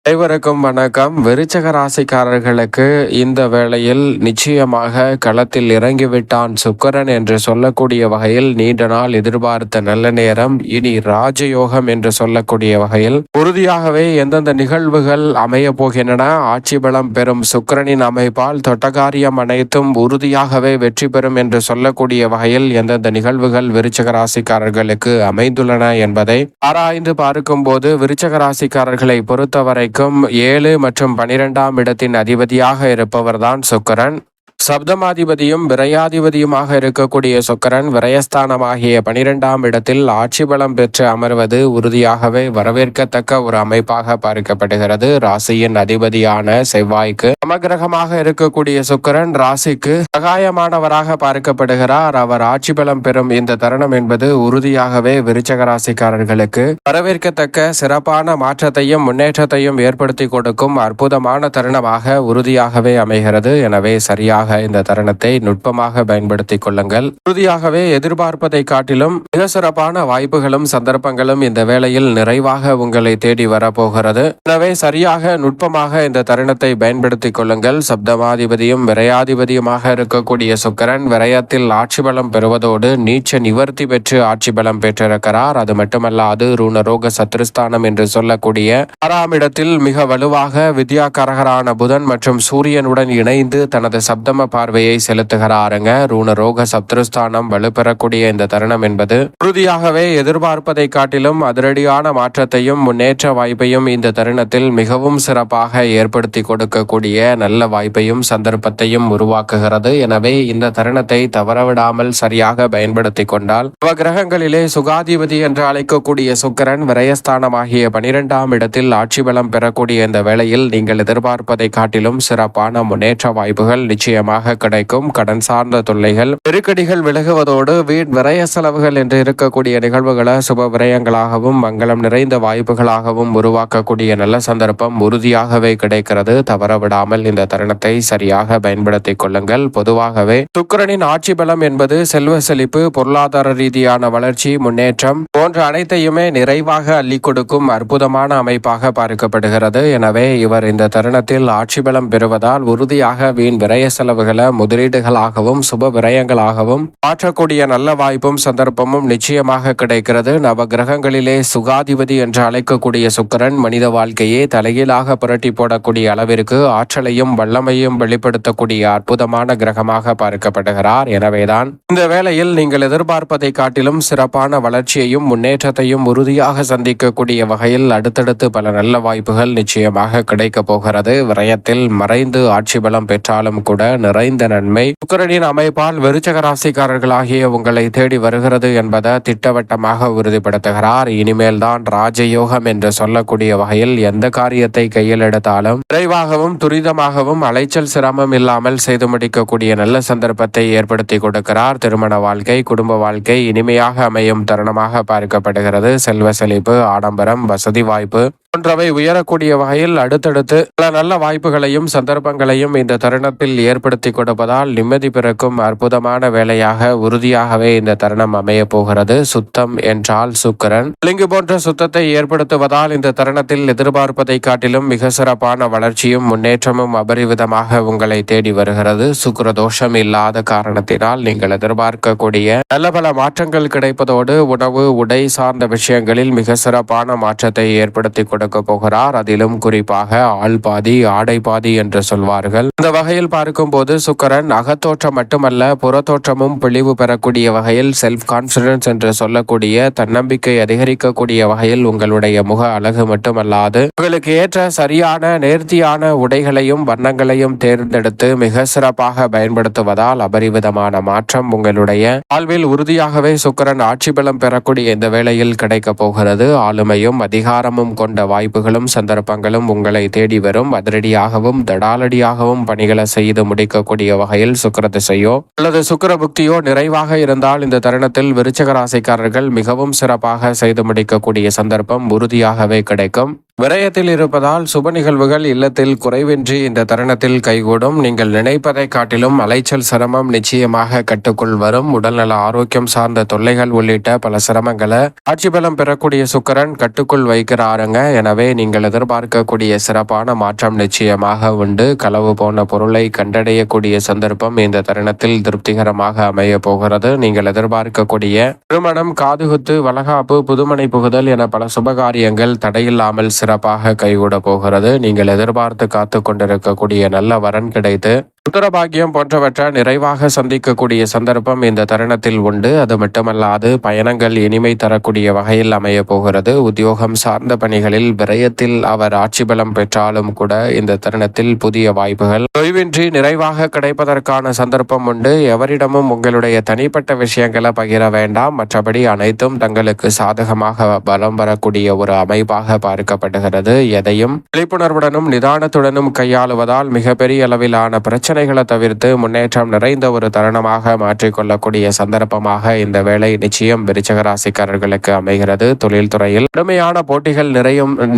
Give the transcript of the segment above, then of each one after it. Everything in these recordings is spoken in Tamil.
அனைவருக்கும் வணக்கம். விருச்சக ராசிக்காரர்களுக்கு இந்த வேளையில் நிச்சயமாக களத்தில் இறங்கிவிட்டான் சுக்கிரன் என்று சொல்லக்கூடிய வகையில் நீண்ட நாள் எதிர்பார்த்த நல்ல நேரம் இனி ராஜயோகம் என்று சொல்லக்கூடிய வகையில் உறுதியாகவே எந்தெந்த நிகழ்வுகள் அமைய போகின்றன. ஆட்சி பலம் பெறும் சுக்கிரனின் அமைப்பால் தொட்டகாரியம் அனைத்தும் உறுதியாகவே வெற்றி பெறும் என்று சொல்லக்கூடிய வகையில் எந்தெந்த நிகழ்வுகள் விருச்சக ராசிக்காரர்களுக்கு அமைந்துள்ளன என்பதை ஆராய்ந்து பார்க்கும் போது விருச்சக ராசிக்காரர்களை பொறுத்தவரை 7 மற்றும் 12ஆம் இடத்தின் அதிபதியாக இருப்பவர்தான் சுக்கிரன். சப்தமாதிபதியும் விரையாதிபதியுமாக இருக்கக்கூடிய சுக்கிரன் விரயஸ்தானமாகிய 12ஆம் இடத்தில் ஆட்சி பலம் பெற்று அமர்வது உறுதியாகவே வரவேற்கத்தக்க ஒரு அமைப்பாக பார்க்கப்படுகிறது. ராசியின் அதிபதியான செவ்வாய்க்கு சமகிரகமாக இருக்கக்கூடிய சுக்கிரன் ராசிக்கு சகாயமானவராக பார்க்கப்படுகிறார். அவர் ஆட்சி பலம் பெறும் இந்த தருணம் என்பது உறுதியாகவே விருச்சக ராசிக்காரர்களுக்கு வரவேற்கத்தக்க சிறப்பான மாற்றத்தையும் முன்னேற்றத்தையும் ஏற்படுத்தி கொடுக்கும் அற்புதமான தருணமாக உறுதியாகவே அமைகிறது. எனவே சரியாக இந்த தருணத்தை நுட்பமாக பயன்படுத்திக் கொள்ளுங்கள். உறுதியாகவே எதிர்பார்ப்பதை காட்டிலும் மிக சிறப்பான வாய்ப்புகளும் சந்தர்ப்பங்களும் இந்த வேளையில் நிறைவாக உங்களை தேடி வரப்போகிறது. எனவே சரியாக நுட்பமாக இந்த தருணத்தை பயன்படுத்திக் கொள்ளுங்கள். சப்தமாதிபதியும் விரையாதிபதியுமாக இருக்கக்கூடிய சுக்கிரன் விரயத்தில் ஆட்சி பலம் பெறுவதோடு நீச்ச நிவர்த்தி பெற்று ஆட்சி பலம் பெற்றிருக்கிறார். அது மட்டுமல்லாது ரூணரோக சத்ருஸ்தானம் என்று சொல்லக்கூடிய 6ஆம் இடத்தில் மிக வலுவாக வித்யாகாரகரான புதன் மற்றும் சூரியனுடன் இணைந்து தனது சப்தம பார்வையை செலுத்துகிறாருங்க. ரூணரோக சத்ருஸ்தானம் வலுப்பெறக்கூடிய இந்த தருணம் என்பது உறுதியாகவே எதிர்பார்ப்பதை காட்டிலும் அதிரடியான மாற்றத்தையும் முன்னேற்ற வாய்ப்பையும் இந்த தருணத்தில் மிகவும் சிறப்பாக ஏற்படுத்தி கொடுக்கக்கூடிய நல்ல வாய்ப்பையும் சந்தர்ப்பத்தையும் உருவாக்குகிறது. எனவே இந்த தருணத்தை தவறவிடாமல் சரியாக பயன்படுத்தி கொண்டால் கிரகங்களிலே சுகாதிபதி என்று அழைக்கக்கூடிய சுக்கிரன் விரயஸ்தானமாகிய 12ஆம் இடத்தில் ஆட்சி பலம் பெறக்கூடிய இந்த வேளையில் நீங்கள் எதிர்பார்ப்பதை காட்டிலும் சிறப்பான முன்னேற்ற வாய்ப்புகள் நிச்சயமாக கிடைக்கும். கடன் சார்ந்த தொல்லைகள் நெருக்கடிகள் விலகுவதோடு விரய செலவுகள் என்று இருக்கக்கூடிய நிகழ்வுகளை சுப விரயங்களாகவும் மங்களம் நிறைந்த வாய்ப்புகளாகவும் உருவாக்கக்கூடிய நல்ல சந்தர்ப்பம் உறுதியாகவே கிடைக்கிறது. தவறவிடாமல் இந்த தருணத்தை சரியாக பயன்படுத்திக் கொள்ளுங்கள். பொதுவாகவே சுக்கிரனின் ஆட்சி பலம் என்பது செல்வ செழிப்பு, பொருளாதார ரீதியான வளர்ச்சி, முன்னேற்றம் போன்ற அனைத்தையுமே நிறைவாக அள்ளி கொடுக்கும் அற்புதமான அமைப்பாக பார்க்கப்படுகிறது. எனவே இவர் இந்த தருணத்தில் ஆட்சி பலம் பெறுவதால் உறுதியாக வீண் விரய செலவுகளை முதலீடுகளாகவும் சுப விரயங்களாகவும் மாற்றக்கூடிய நல்ல வாய்ப்பும் சந்தர்ப்பமும் நிச்சயமாக கிடைக்கிறது. நவ கிரகங்களிலே சுகாதிபதி என்று அழைக்கக்கூடிய சுக்கிரன் மனித வாழ்க்கையே தலைகீழாக புரட்டி போடக்கூடிய அளவிற்கு ஆற்றலையும் வல்லமையும் வெளிப்படுத்தக்கூடிய அற்புதமான கிரகமாக பார்க்கப்படுகிறார். எனவேதான் இந்த வேளையில் நீங்கள் எதிர்பார்ப்பதை காட்டிலும் சிறப்பான வளர்ச்சியையும் முன்னேற்றத்தையும் உறுதியாக சந்திக்கக்கூடிய வகையில் அடுத்தடுத்து பல நல்ல வாய்ப்புகள் நிச்சயமாக கிடைக்க போகிறது. விரயத்தில் மறைந்து ஆட்சி பலம் பெற்றாலும் கூட நிறைந்த நன்மை சுக்கிரனின் அமைப்பால் விருச்சக ராசிக்காரர்களாகிய உங்களை தேடி வருகிறது என்பதை திட்டவட்டமாக உறுதிப்படுத்துகிறார். இனிமேல் தான் ராஜயோகம் என்று சொல்லக்கூடிய வகையில் எந்த காரியத்தை கையில் எடுத்தாலும் விரைவாகவும் துரிதமாகவும் அலைச்சல் சிரமம் இல்லாமல் செய்து முடிக்கக்கூடிய நல்ல சந்தர்ப்பத்தை ஏற்படுத்தி கொடுக்கிறார். திருமண வாழ்க்கை, குடும்ப வாழ்க்கை இனிமையாக அமையும் தருணமாக பார்க்கப்படுகிறது. செல்வ செழிப்பு, ஆடம்பரம், வசதி வாய்ப்பு போன்றவை உயரக்கூடிய வகையில் அடுத்தடுத்து பல நல்ல வாய்ப்புகளையும் சந்தர்ப்பங்களையும் இந்த தருணத்தில் ஏற்படுத்தி கொடுப்பதால் நிம்மதி பிறக்கும் அற்புதமான வேலையாக உறுதியாகவே இந்த தருணம் அமைய போகிறது. சுத்தம் என்றால் சுக்கிரன் லிங்கு போன்ற சுத்தத்தை ஏற்படுத்துவதால் இந்த தருணத்தில் எதிர்பார்ப்பதை காட்டிலும் மிக சிறப்பான வளர்ச்சியும் முன்னேற்றமும் அபரிவிதமாக உங்களை தேடி வருகிறது. சுக்கிர தோஷம் இல்லாத காரணத்தினால் நீங்கள் எதிர்பார்க்கக்கூடிய நல்ல பல மாற்றங்கள் கிடைப்பதோடு உணவு, உடை சார்ந்த விஷயங்களில் மிக சிறப்பான மாற்றத்தை ஏற்படுத்தி கொடுக்க போகிறார். அதிலும் குறிப்பாக ஆள் பாதி ஆடை பாதி என்று சொல்வார்கள். இந்த வகையில் பார்க்கும் போது சுக்கிரன் அகத்தோற்றம் மட்டுமல்ல புறத்தோற்றமும் பிழிவு பெறக்கூடிய வகையில் செல்ஃப் கான்பிடன்ஸ் என்று சொல்லக்கூடிய தன்னம்பிக்கை அதிகரிக்கக்கூடிய வகையில் உங்களுடைய முக அழகு மட்டுமல்லாது உங்களுக்கு ஏற்ற சரியான நேர்த்தியான உடைகளையும் வண்ணங்களையும் தேர்ந்தெடுத்து மிக சிறப்பாக பயன்படுத்துவதால் அபரிவிதமான மாற்றம் உங்களுடைய வாழ்வில் உறுதியாகவே சுக்கிரன் ஆட்சி பலம் பெறக்கூடிய இந்த வேளையில் கிடைக்க போகிறது. ஆளுமையும் அதிகாரமும் கொண்ட வாய்ப்புகளும் சந்தர்ப்பங்களும் உங்களை தேடி வரும். அதிரடியாகவும் தடாலடியாகவும் பணிகளை செய்து முடிக்கக்கூடிய வகையில் சுக்கிர திசையோ அல்லது சுக்கிர புக்தியோ நிறைவாக இருந்தால் இந்த தருணத்தில் விருச்சக ராசிக்காரர்கள் மிகவும் சிறப்பாக செய்து முடிக்கக்கூடிய சந்தர்ப்பம் உறுதியாகவே கிடைக்கும். விரயத்தில் இருப்பதால் சுப நிகழ்வுகள் இல்லத்தில் குறைவின்றி இந்த தருணத்தில் கைகூடும். நீங்கள் நினைப்பதை காட்டிலும் அலைச்சல் சிரமம் நிச்சயமாக கட்டுக்குள் வரும். உடல்நல ஆரோக்கியம் சார்ந்த தொல்லைகள் உள்ளிட்ட பல சிரமங்களை ஆட்சி பலம் பெறக்கூடிய சுக்கிரன் கட்டுக்குள் வைக்கிறாருங்க. எனவே நீங்கள் எதிர்பார்க்கக்கூடிய சிறப்பான மாற்றம் நிச்சயமாக உண்டு. களவு போன பொருளை கண்டடையக்கூடிய சந்தர்ப்பம் இந்த தருணத்தில் திருப்திகரமாக அமைய போகிறது. நீங்கள் எதிர்பார்க்கக்கூடிய திருமணம், காதுகுத்து, வளகாப்பு, புதுமனை புகுதல் என பல சுபகாரியங்கள் தடையில்லாமல் சிறப்பாக கைகூட போகிறது. நீங்கள் எதிர்பார்த்து காத்து கொண்டிருக்கக்கூடிய நல்ல வரன் கிடைத்து உத்தரபாகியம் போன்றவற்றை நிறைவாக சந்திக்கக்கூடிய சந்தர்ப்பம் இந்த தருணத்தில் உண்டு. அது மட்டுமல்லாது பயணங்கள் இனிமை தரக்கூடிய வகையில் அமைய போகிறது. உத்தியோகம் சார்ந்த பணிகளில் விரயத்தில் அவர் ஆட்சி பலம் பெற்றாலும் கூட இந்த தருணத்தில் புதிய வாய்ப்புகள் தொய்வின்றி நிறைவாக கிடைப்பதற்கான சந்தர்ப்பம் உண்டு. எவரிடமும் உங்களுடைய தனிப்பட்ட விஷயங்களை பகிர வேண்டாம். மற்றபடி அனைத்தும் தங்களுக்கு சாதகமாக பலம் வரக்கூடிய ஒரு அமைப்பாக பார்க்கப்படுகிறது. எதையும் விழிப்புணர்வுடனும் நிதானத்துடனும் கையாளுவதால் மிகப்பெரிய அளவிலான பிரச்சனைகளை தவிர்த்து முன்னேற்றம் நிறைந்த ஒரு தருணமாக மாற்றிக்கொள்ளக்கூடிய சந்தர்ப்பமாக இந்த வேலை நிச்சயம் விருச்சிக ராசிக்காரர்களுக்கு அமைகிறது. தொழில்துறையில் கடுமையான போட்டிகள்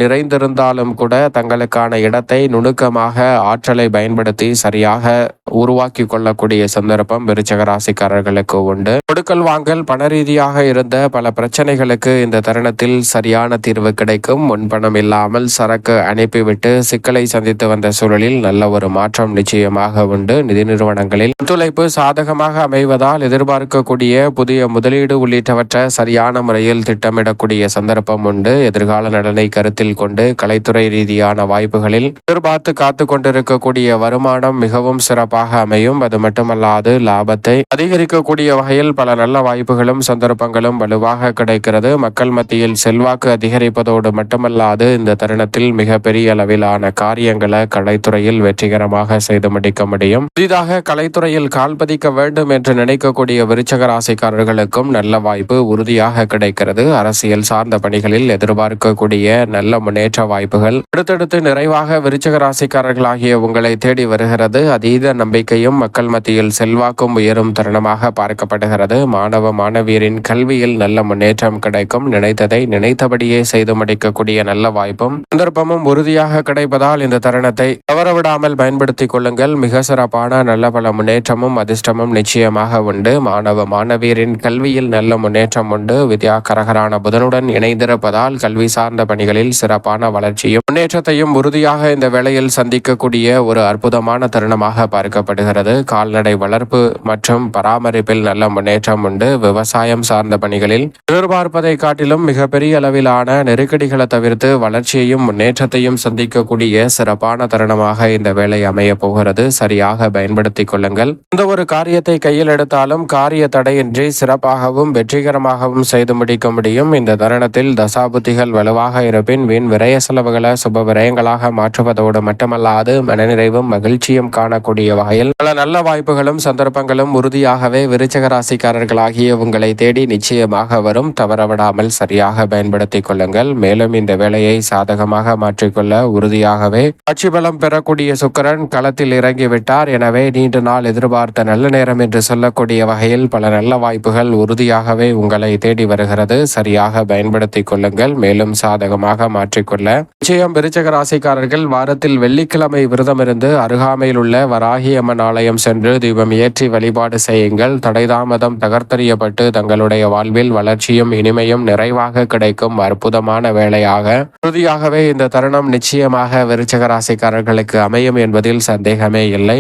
நிறைந்திருந்தாலும் கூட தங்களுக்கான இடத்தை நுணுக்கமாக ஆற்றலை பயன்படுத்தி சரியாக உருவாக்கி கொள்ளக்கூடிய சந்தர்ப்பம் விருச்சிக ராசிக்காரர்களுக்கு உண்டு. கொடுக்கல் வாங்கல் பண ரீதியாக இருந்த பல பிரச்சனைகளுக்கு இந்த தருணத்தில் சரியான தீர்வு கிடைக்கும். முன்பணம் இல்லாமல் சரக்கு அனுப்பிவிட்டு சிக்கலை சந்தித்து வந்த சூழலில் நல்ல ஒரு மாற்றம் நிச்சயமாக உண்டு. நிதி நிறுவனங்களில் ஒத்துழைப்பு சாதகமாக அமைவதால் எதிர்பார்க்கக்கூடிய புதிய முதலீடு உள்ளிட்டவற்றை சரியான முறையில் திட்டமிடக்கூடிய சந்தர்ப்பம் உண்டு. எதிர்கால நலனை கருத்தில் கொண்டு கலைத்துறை ரீதியான வாய்ப்புகளில் எதிர்பார்த்து காத்து கொண்டிருக்கக்கூடிய வருமானம் மிகவும் சிறப்பாக அமையும். அது மட்டுமல்லாது லாபத்தை அதிகரிக்கக்கூடிய வகையில் பல நல்ல வாய்ப்புகளும் சந்தர்ப்பங்களும் வலுவாக கிடைக்கிறது. மக்கள் மத்தியில் செல்வாக்கு அதிகரிப்பதோடு மட்டுமல்லாது இந்த தருணத்தில் மிகப்பெரிய அளவிலான காரியங்களை கலைத்துறையில் வெற்றிகரமாக செய்து முடிக்க முடியும். புதிதாக கலைத்துறையில் கால் பதிக்க வேண்டும் என்று நினைக்கக்கூடிய விருச்சிக ராசிக்காரர்களுக்கும் நல்ல வாய்ப்பு உறுதியாக கிடைக்கிறது. அரசியல் சார்ந்த பணிகளில் எதிர்பார்க்கக்கூடிய நல்ல முன்னேற்ற வாய்ப்புகள் அடுத்தடுத்து நிறைவாக விருச்சிக ராசிக்காரர்களாகிய உங்களை தேடி வருகிறது. அதீத நம்பிக்கையும் மக்கள் மத்தியில் செல்வாக்கும் உயரும் தருணமாக பார்க்கப்படுகிறது. மாணவ மாணவியரின் கல்வியில் நல்ல முன்னேற்றம் கிடைக்கும். நினைத்ததை நினைத்தபடியே செய்து முடிக்கக்கூடிய நல்ல வாய்ப்பும் சந்தர்ப்பமும் உறுதியாக கிடைப்பதால் இந்த தருணத்தை தவறவிடாமல் பயன்படுத்திக் கொள்ளுங்கள். மிக சிறப்பான நல்ல பல முன்னேற்றமும் அதிர்ஷ்டமும் நிச்சயமாக உண்டு. மாணவ மாணவியரின் கல்வியில் நல்ல முன்னேற்றம் உண்டு. வித்யாகரகரான புதனுடன் இணைந்திருப்பதால் கல்வி சார்ந்த பணிகளில் சிறப்பான வளர்ச்சியும் முன்னேற்றத்தையும் உறுதியாக இந்த வேளையில் சந்திக்கக்கூடிய ஒரு அற்புதமான தருணமாக பார்க்கப்படுகிறது. கால்நடை வளர்ப்பு மற்றும் பராமரிப்பில் நல்ல முன்னேற்றம் உண்டு. விவசாயம் சார்ந்த பணிகளில் எதிர்பார்ப்பதை காட்டிலும் மிகப்பெரிய அளவிலான நெருக்கடிகளை தவிர்த்து வளர்ச்சியையும் முன்னேற்றத்தையும் சந்திக்கக்கூடிய சிறப்பான தருணமாக இந்த வேலை அமைய போகிறது. சரியாக பயன்படுத்திக் கொள்ளுங்கள். இந்த ஒரு காரியத்தை கையில் எடுத்தாலும் காரிய தடையின்றி சிறப்பாகவும் வெற்றிகரமாகவும் செய்து முடிக்க முடியும். இந்த தருணத்தில் தசாபுத்திகள் வலுவாக இருப்பின் வீண் விரய செலவுகளை சுப விரயங்களாக மாற்றுவதோடு மட்டுமல்லாது மனநிறைவும் மகிழ்ச்சியும் காணக்கூடிய வகையில் பல நல்ல வாய்ப்புகளும் சந்தர்ப்பங்களும் உறுதியாகவே விருச்சிக ராசிக்காரர்களாகிய உங்களை தேடி நிச்சயமாக வரும். தவறவிடாமல் சரியாக பயன்படுத்திக் கொள்ளுங்கள். மேலும் இந்த வேலையை சாதகமாக மாற்றிக்கொள்ள உறுதியாகவே ஆட்சி பலம் பெறக்கூடிய சுக்கிரன் களத்தில் இறங்கிவிட்டார். எனவே நீண்ட நாள் எதிர்பார்த்த நல்ல நேரம் என்று சொல்லக்கூடிய வகையில் பல நல்ல வாய்ப்புகள் உறுதியாகவே உங்களை தேடி வருகிறது. சரியாக பயன்படுத்திக் கொள்ளுங்கள். மேலும் சாதகமாக மாற்றிக்கொள்ள நிச்சயம் விருச்சிக ராசிக்காரர்கள் வாரத்தில் வெள்ளிக்கிழமை விரதம் இருந்து அருகாமையில் உள்ள வராகி அம்மன் ஆலயம் சென்று தீபம் ஏற்றி வழிபாடு செய்யுங்கள். தடைதாமதம் தகர்த்தறியப்பட்டு தங்களுடைய வாழ்வில் வளர்ச்சியும் இனிமையும் நிறைவாக கிடைக்கும் அற்புதமான வேளையாக உறுதியாகவே இந்த தருணம் நிச்சயமாக விருச்சிக ராசிக்காரர்களுக்கு அமையும் என்பதில் சந்தேகமே இல்லை.